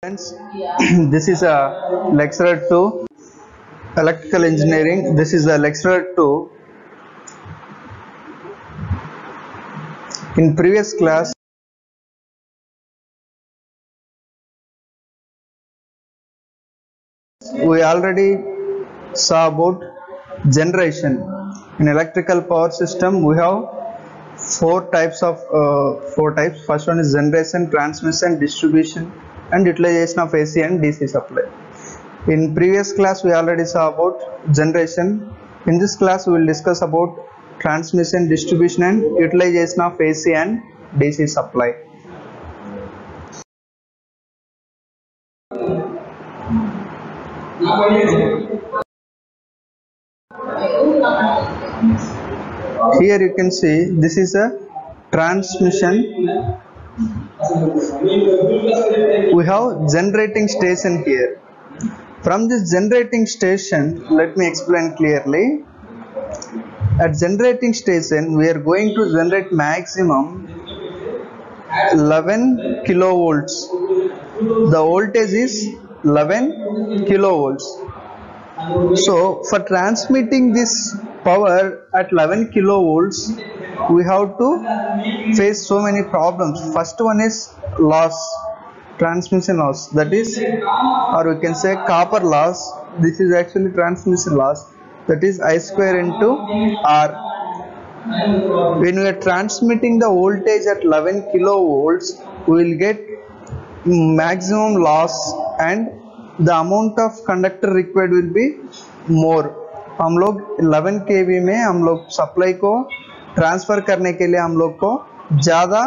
Friends, this is a lecturer 2 electrical engineering. This is a lecturer 2. In previous class we already saw about generation. In electrical power system we have four types. First one is generation, transmission, distribution and utilization of AC and DC supply. In previous class we already saw about generation. In this class we will discuss about transmission, distribution and utilization of AC and DC supply. Here you can see this is a transmission. We have generating station here. From this generating station, let me explain clearly. At generating station we are going to generate maximum 11 kilovolts. The voltage is 11 kilovolts. So for transmitting this power at 11 kilovolts we have to face so many problems. First one is loss, transmission loss, that is, or we can say copper loss. This is actually transmission loss, that is I square into R. When we are transmitting the voltage at 11 kilovolts we will get maximum loss and the amount of conductor required will be more. हम लोग 11 kV में हम लोग supply को transfer करने के लिए हम लोग को ज़्यादा,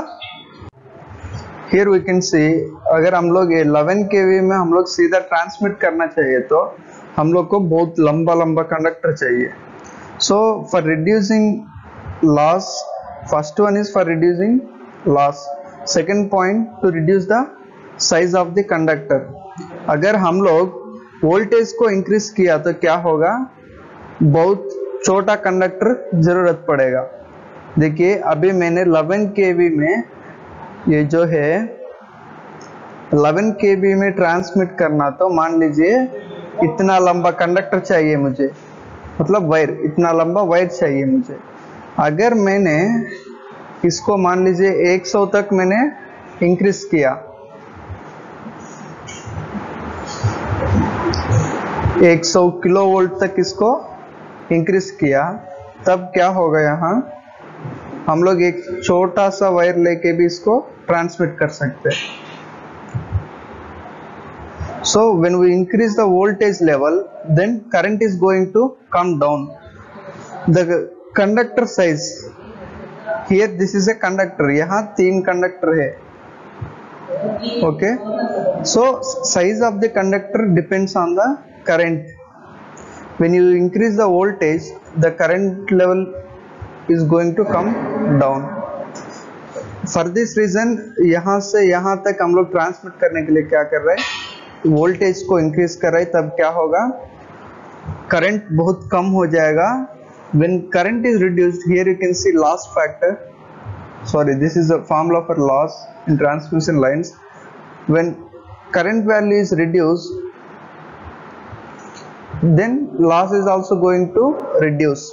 here we can see, अगर हम लोग 11 kV में हम लोग सीधा ट्रांसमिट करना चाहिए तो हम लोग को बहुत लंबा लंबा कंडक्टर चाहिए. So for reducing loss, first one is for reducing loss. Second point, to reduce the size of the conductor. अगर हम लोग वोल्टेज को इंक्रीज किया तो क्या होगा, बहुत छोटा कंडक्टर जरूरत पड़ेगा. देखिए अभी मैंने 11 kV में, ये जो है 11 kV में ट्रांसमिट करना, तो मान लीजिए इतना लंबा कंडक्टर चाहिए मुझे, मतलब वायर, इतना लंबा वायर चाहिए मुझे. अगर मैंने इसको मान लीजिए 100 तक मैंने इंक्रीज किया, 100 किलोवोल्ट तक इसको इंक्रीज किया, तब क्या होगा, यहाँ हम लोग एक छोटा सा वायर लेके भी इसको ट्रांसमिट कर सकते हैं. So when we increase the voltage level, then current is going to come down. The conductor size, here this is a conductor, यहाँ 3 कंडक्टर है. Okay, so size of the conductor depends on the current. When you increase the voltage, the current level is going to come down. For this reason, यहाँ से यहाँ तक हम लोग transmit करने के लिए क्या कर रहे हैं, वोल्टेज को इंक्रीज कर रहे हैं. तब क्या होगा, करंट बहुत कम हो जाएगा. When current is reduced, here you can see loss factor. Sorry, this is the formula for loss in transmission lines. When current value is reduced, then loss is also going to reduce.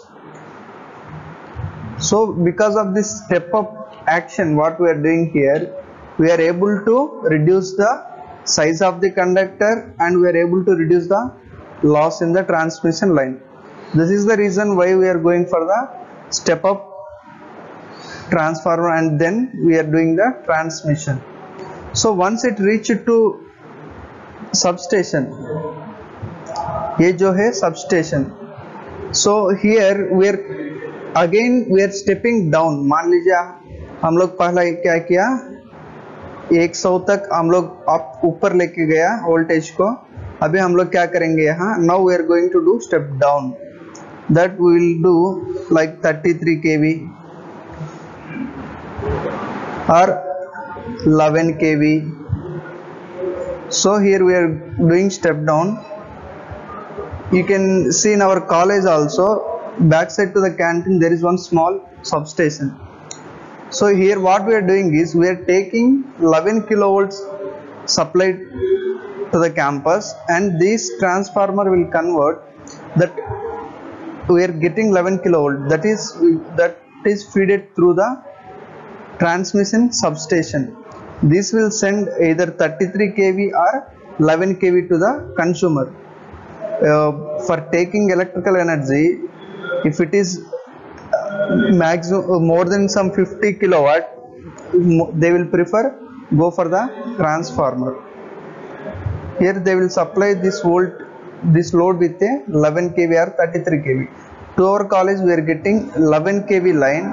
So because of this step up action what we are doing here, we are able to reduce the size of the conductor and we are able to reduce the loss in the transmission line. This is the reason why we are going for the step up transformer and then we are doing the transmission. So once it reached to substation, ये जो है substation, so here we are stepping down. मान लीजिए हम लोग पहला क्या किया, 100 तक हम लोग आप ऊपर लेके गया वोल्टेज को. अभी हम लोग क्या करेंगे यहाँ, now we are going to do step down, that we will do like 33 kV or 11 kV. So here we are doing step down. You can see in our college also, backside to the canteen there is one small substation. So here what we are doing is we are taking 11 kilovolts supplied to the campus, and this transformer will convert that we are getting 11 kilovolt, that is fed through the transmission substation. This will send either 33 kV or 11 kV to the consumer. For taking electrical energy, if it is maximum more than some 50 kilowatt, they will prefer go for the transformer. Here they will supply this load with a 11 kV or 33 kV. To our college we are getting 11 kV line.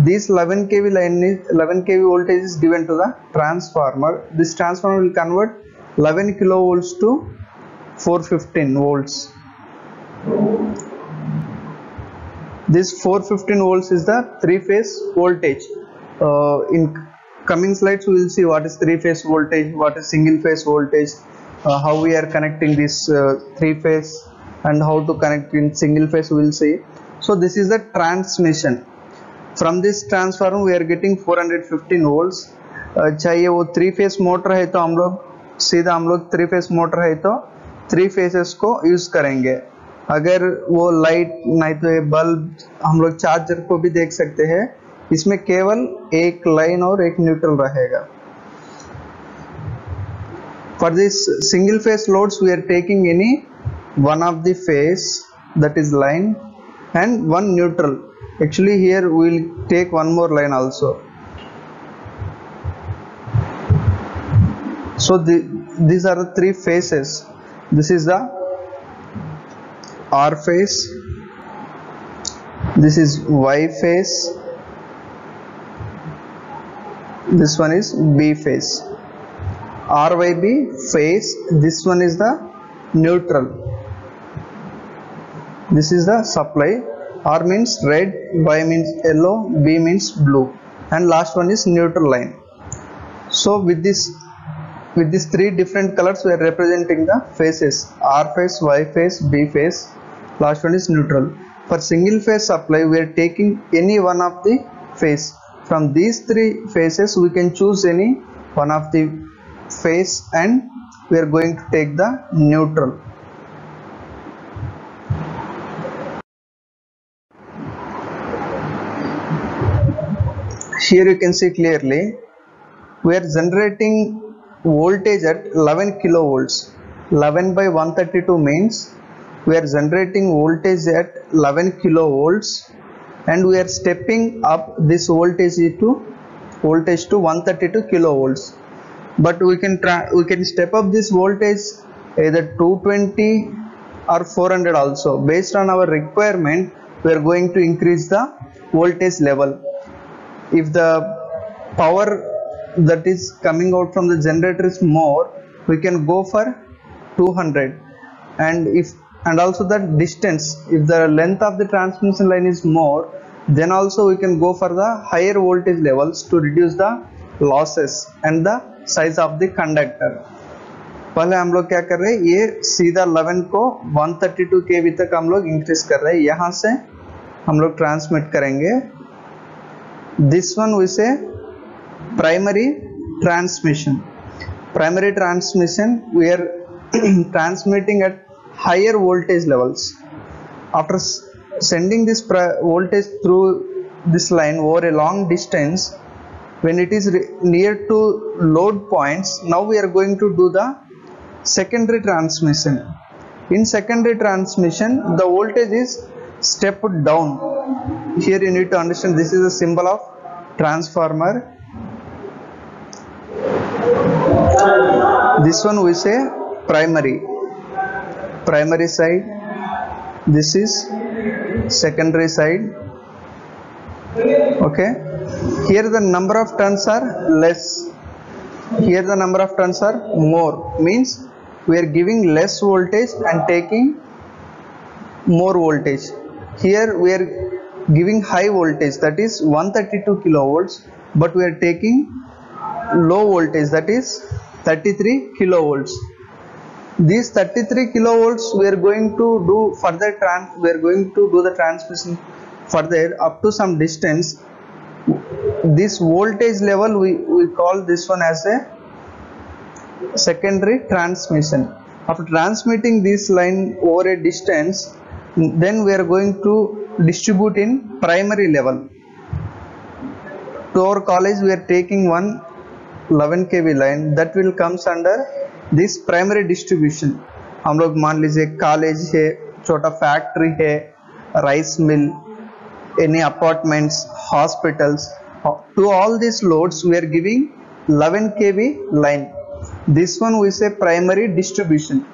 This 11 kV line is 11 kV voltage is given to the transformer. This transformer will convert 11 kilovolts to 415 volts. This 415 volts is the three-phase voltage. In coming slides we will see what is three-phase voltage, what is single-phase voltage, how we are connecting this three-phase, and how to connect in single-phase we will see. So this is the transmission. From this transformer we are getting 415 volts. चाहिए वो three phase motor है तो हम लोग three phase motor है तो three faces को use करेंगे. अगर वो लाइट नहीं तो ये बल्ब हम लोग चार्जर को भी देख सकते हैं. इसमें केवल एक लाइन और एक न्यूट्रल रहेगा. For this single phase loads we are taking any one of the phase, that is line, and one neutral. Actually here we will take one more line also. So these are the three phases. This is the R phase, this is Y phase, this one is B phase. RYB phase, this one is the neutral. This is the supply. R means red, Y means yellow, B means blue, and last one is neutral line. So with these three different colors we are representing the phases: R phase, Y phase, B phase. Last one is neutral. For single phase supply we are taking any one of the phase. From these three phases we can choose any one of the phase and we are going to take the neutral. Here you can see clearly we are generating voltage at 11 kilovolts. 11 by 132 means we are generating voltage at 11 kilovolts, and we are stepping up this voltage to 132 kilovolts. But we can step up this voltage either 220 or 400 also. Based on our requirement we are going to increase the voltage level. If the power that is coming out from the generator is more, we can go for 200, and also the distance, if the length of the transmission line is more, then also we can go for the higher voltage levels to reduce the losses and the size of the conductor. पहले हम लोग क्या कर रहे हैं, ये सीधा 11 को 132 kV तक हम लोग इंक्रीज कर रहे हैं. यहाँ से हम लोग ट्रांसमिट करेंगे. दिस वन वी से primary transmission. Primary transmission we are transmitting at higher voltage levels. After sending this voltage through this line over a long distance, when it is near to load points, now we are going to do the secondary transmission. In secondary transmission the voltage is stepped down. Here you need to understand this is a symbol of transformer. This one we say primary side, this is secondary side. Okay, here the number of turns are less, here the number of turns are more, means we are giving less voltage and taking more voltage. Here we are giving high voltage, that is 132 kilovolts, but we are taking low voltage, that is 33 kilovolts. These 33 kilovolts we are going to do further the transmission further up to some distance. This voltage level we call this one as a secondary transmission. After transmitting this line over a distance, then we are going to distribute in primary level. To our college we are taking one 11 kV line that will comes under this primary distribution. हम लोग मान लीजिए college है, छोटा factory है, rice mill, any apartments, hospitals, to all these loads we are giving 11 kV line. This one we say primary distribution.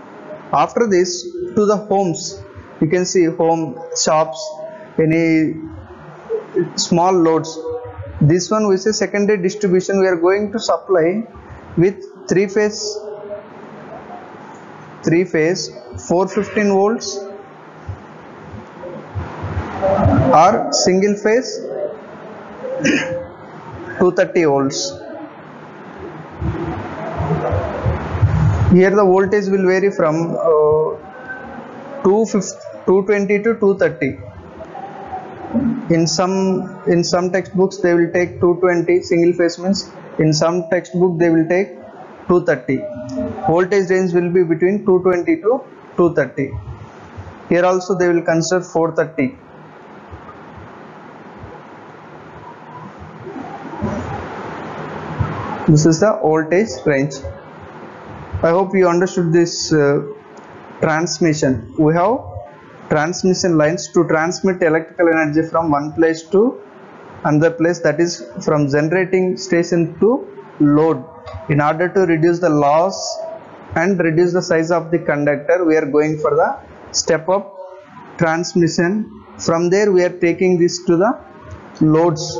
After this, to the homes, you can see home, shops, any small loads, this one we say secondary distribution. We are going to supply with three phase 415 volts or single phase 230 volts. Here the voltage will vary from 220 to 230. In some textbooks they will take 220 single phase means, in some textbook they will take 230. Voltage range will be between 220 to 230. Here also they will consider 430. This is the voltage range. I hope you understood this transmission. We have transmission lines to transmit electrical energy from one place to another place, that is from generating station to load. In order to reduce the loss and reduce the size of the conductor, we are going for the step up transmission. From there we are taking this to the loads.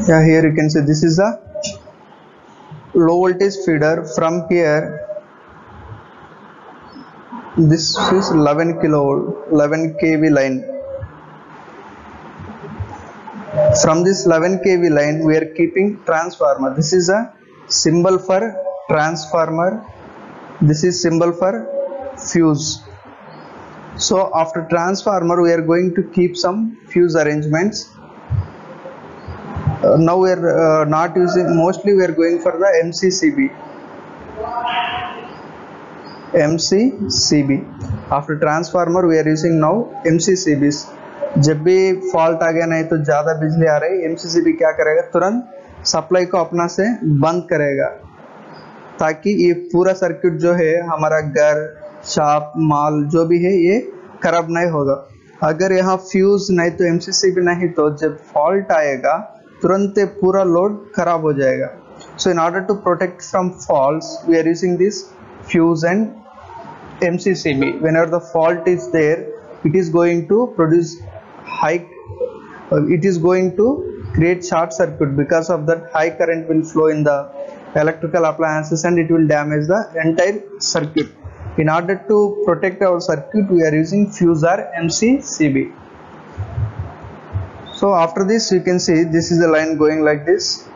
Yeah, here you can see this is a low voltage feeder. From here, this is 11 kV line. From this 11 kV line we are keeping transformer. This is a symbol for transformer, this is symbol for fuse. So after transformer we are going to keep some fuse arrangements. Now we are not using, mostly we are going for the MCCB. After transformer we are using now MCCBs. जब भी fault आ गया, नहीं तो ज़्यादा बिजली आ रही, MCCB क्या करेगा, तुरंत सप्लाई को अपना से बंद करेगा, ताकि ये पूरा सर्किट जो है हमारा घर, शॉप, मॉल जो भी है ये खराब नहीं होगा. अगर यहाँ फ्यूज नहीं तो MCCB नहीं, तो जब फॉल्ट आएगा तुरंत पूरा लोड खराब हो जाएगा. So in order to protect from faults we are using this fuse and MCCB. Whenever the fault is there, it is going to produce it is going to create short circuit. Because of that, high current will flow in the electrical appliances and it will damage the entire circuit. In order to protect our circuit we are using fuse or MCCB. So after this you can see this is a line going like this.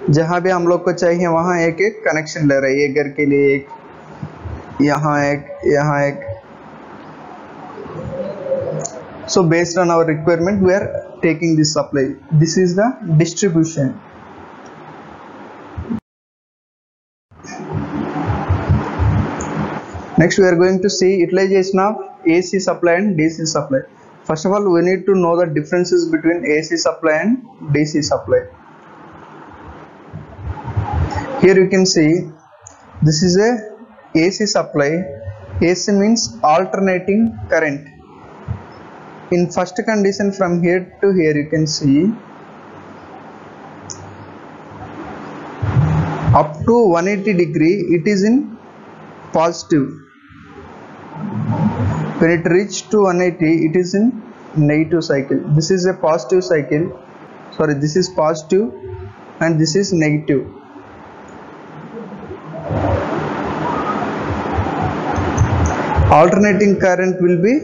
जहाँ भी हम लोग को चाहिए वहाँ एक एक connection ले रहा है, ये घर के लिए एक, यहाँ एक. So based on our requirement we are taking this supply. This is the distribution. Next we are going to see utilization of AC supply and DC supply. First of all we need to know the differences between AC supply and DC supply. Here you can see this is a AC supply. AC means alternating current. In first condition from here to here you can see up to 180 degree it is in positive. When it reaches to 180 it is in negative cycle. This is a positive cycle, sorry, this is positive and this is negative. Alternating current will be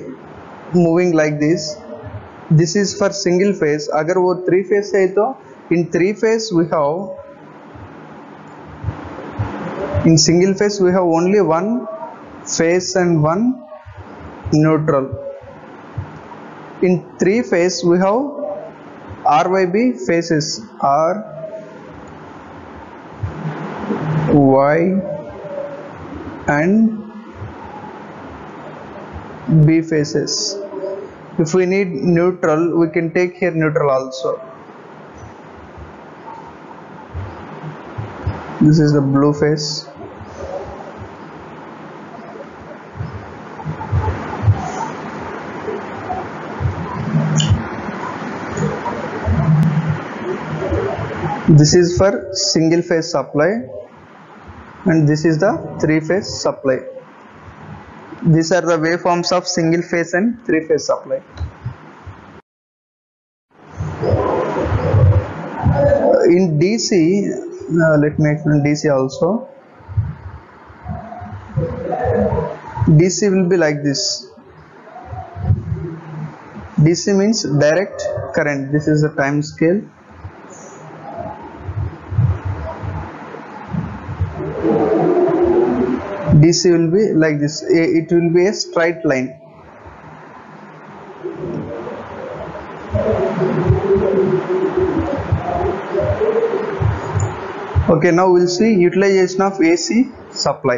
moving like this. This is for single phase. अगर वो 3 phase है तो in 3 phase we have In single phase we have only one phase and one neutral. In three phase we have RYB phases, R, Y and B phases. If we need neutral, we can take here neutral also. This is the blue phase. This is for single phase supply and this is the three phase supply. These are the waveforms of single phase and three phase supply. In DC, let me explain DC also. DC will be like this. DC means direct current. This is the time scale. DC will be like this. It will be a straight line. Okay, now we'll see utilization of AC supply.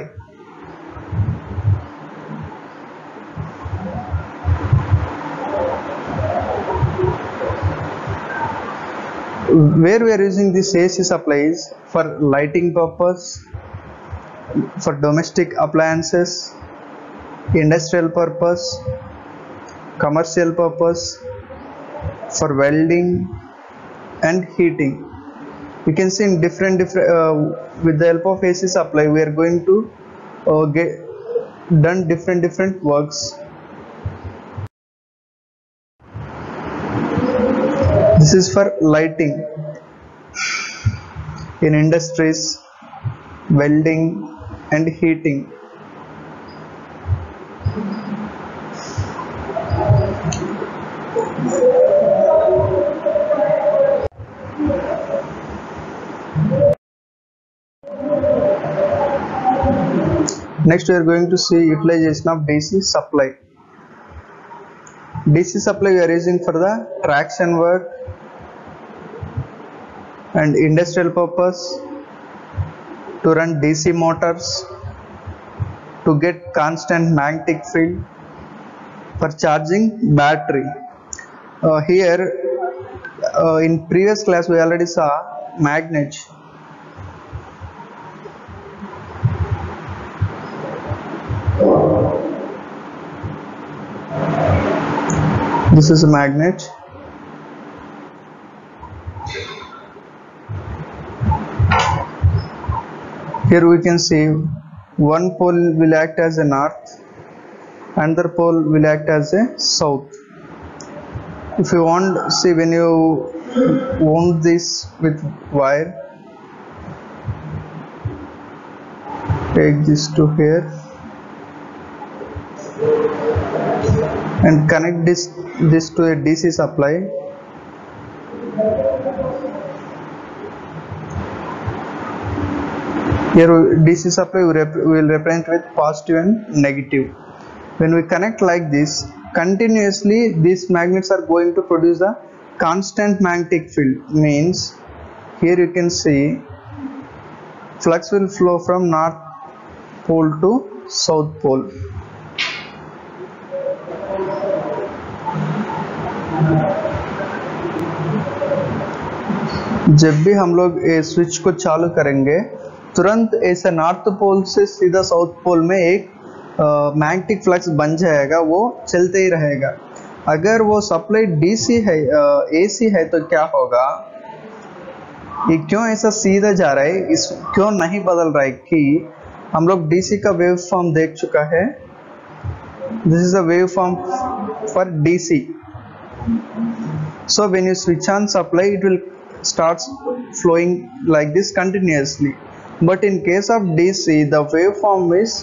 Where we are using this AC supply is for lighting purpose, for domestic appliances, industrial purpose, commercial purpose, for welding and heating. You can see in different with the help of AC supply we are going to get done different works. This is for lighting in industries, welding and heating. Next we are going to see utilization of DC supply. DC supply we are using for the traction work and industrial purpose, to run DC motors, to get constant magnetic field, for charging battery. Here in previous class we already saw magnet. This is a magnet. Here we can see one pole will act as a north, another pole will act as a south. If you want, see, when you wound this with wire, take this to here and connect this to a DC supply. Here DC supply will represent with positive and negative. When we connect like this, continuously these magnets are going to produce a constant magnetic field. Means here you can see flux will flow from north pole to south pole. जब भी हम लोग switch को चालू करेंगे तुरंत ऐसा north pole से सीधा साउथ पोल में एक मैग्नेटिक फ्लक्स बन जाएगा, वो चलते ही रहेगा। अगर वो सप्लाई डीसी है एसी है तो क्या होगा, ये क्यों ऐसा सीधा जा रहा है, इस क्यों नहीं बदल रहा है कि हम लोग डीसी का वेव फॉर्म देख चुका है। This is a wave form for DC. So when you switch on supply, it will starts flowing like this continuously. But in case of DC, the waveform is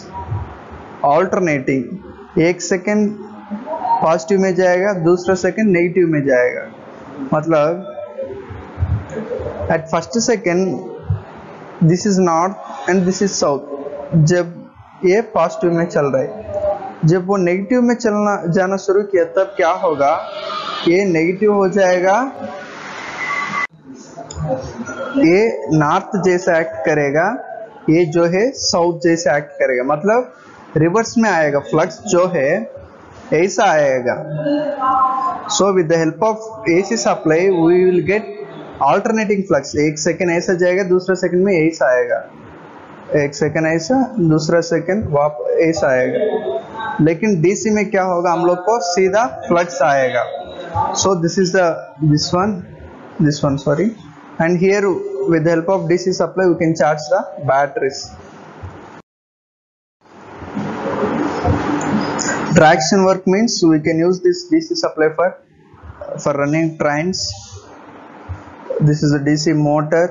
alternating. एक second positive में जाएगा, दूसरा second negative में जाएगा. मतलब at first second this is north and this is south. जब ये positive में चल रहा है, जब वो नेगेटिव में चलना जाना शुरू किया तब क्या होगा, ये नेगेटिव हो जाएगा, ये नॉर्थ जैसा एक्ट करेगा, ये जो है साउथ जैसा एक्ट करेगा, मतलब रिवर्स में आएगा, फ्लक्स जो है ऐसा आएगा। So with the help of AC supply we will get alternating flux, एक सेकंड ऐसा जाएगा, दूसरा सेकंड में ऐसा आएगा, एक सेकंड ऐसा, दूसरा सेकंड वापस ऐसा आएगा। लेकिन डीसी में क्या होगा, हम लोग को सीधा फ्लक्स आएगा। So this is the this one sorry, and here with the help of DC supply we can charge the batteries. Traction work means we can use this DC supply for running trains. This is a DC motor.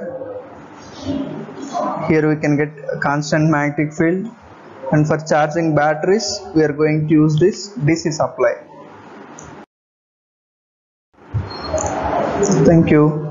Here we can get constant magnetic field, and for charging batteries we are going to use this DC supply. Thank you.